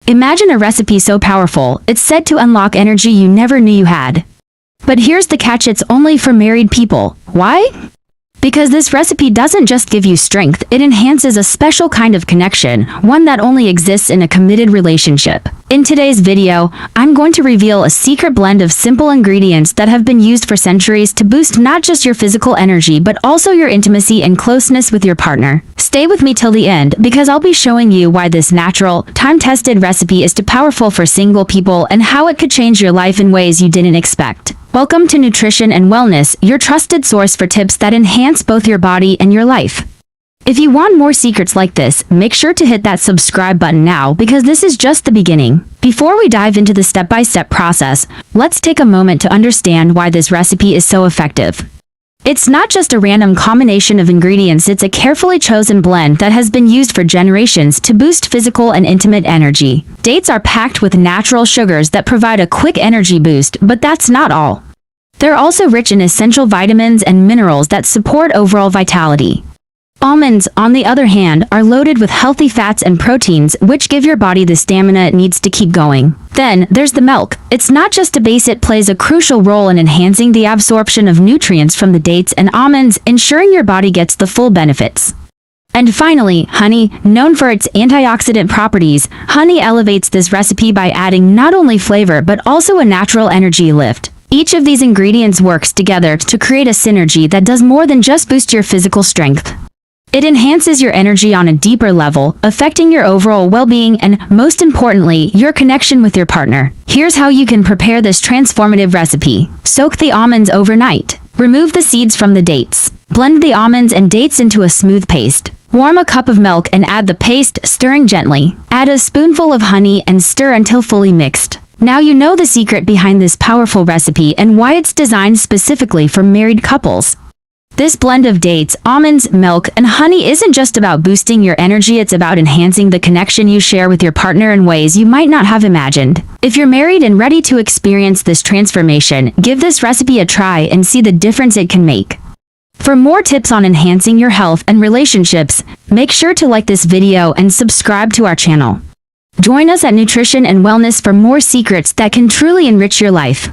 Imagine a recipe so powerful, it's said to unlock energy you never knew you had. But here's the catch, it's only for married people. Why? Because this recipe doesn't just give you strength, it enhances a special kind of connection, one that only exists in a committed relationship. In today's video, I'm going to reveal a secret blend of simple ingredients that have been used for centuries to boost not just your physical energy but also your intimacy and closeness with your partner. Stay with me till the end because I'll be showing you why this natural, time-tested recipe is too powerful for single people and how it could change your life in ways you didn't expect. Welcome to Nutrition and Wellness, your trusted source for tips that enhance both your body and your life. If you want more secrets like this, make sure to hit that subscribe button now because this is just the beginning. Before we dive into the step-by-step process, let's take a moment to understand why this recipe is so effective. It's not just a random combination of ingredients, it's a carefully chosen blend that has been used for generations to boost physical and intimate energy. Dates are packed with natural sugars that provide a quick energy boost, but that's not all. They're also rich in essential vitamins and minerals that support overall vitality. Almonds, on the other hand, are loaded with healthy fats and proteins, which give your body the stamina it needs to keep going. Then, there's the milk. It's not just a base, it plays a crucial role in enhancing the absorption of nutrients from the dates and almonds, ensuring your body gets the full benefits. And finally, honey, known for its antioxidant properties, honey elevates this recipe by adding not only flavor but also a natural energy lift. Each of these ingredients works together to create a synergy that does more than just boost your physical strength. It enhances your energy on a deeper level, affecting your overall well-being and, most importantly, your connection with your partner. Here's how you can prepare this transformative recipe. Soak the almonds overnight. Remove the seeds from the dates. Blend the almonds and dates into a smooth paste. Warm a cup of milk and add the paste, stirring gently. Add a spoonful of honey and stir until fully mixed. Now you know the secret behind this powerful recipe and why it's designed specifically for married couples. This blend of dates, almonds, milk, and honey isn't just about boosting your energy, it's about enhancing the connection you share with your partner in ways you might not have imagined. If you're married and ready to experience this transformation, give this recipe a try and see the difference it can make. For more tips on enhancing your health and relationships, make sure to like this video and subscribe to our channel. Join us at Nutrition and Wellness for more secrets that can truly enrich your life.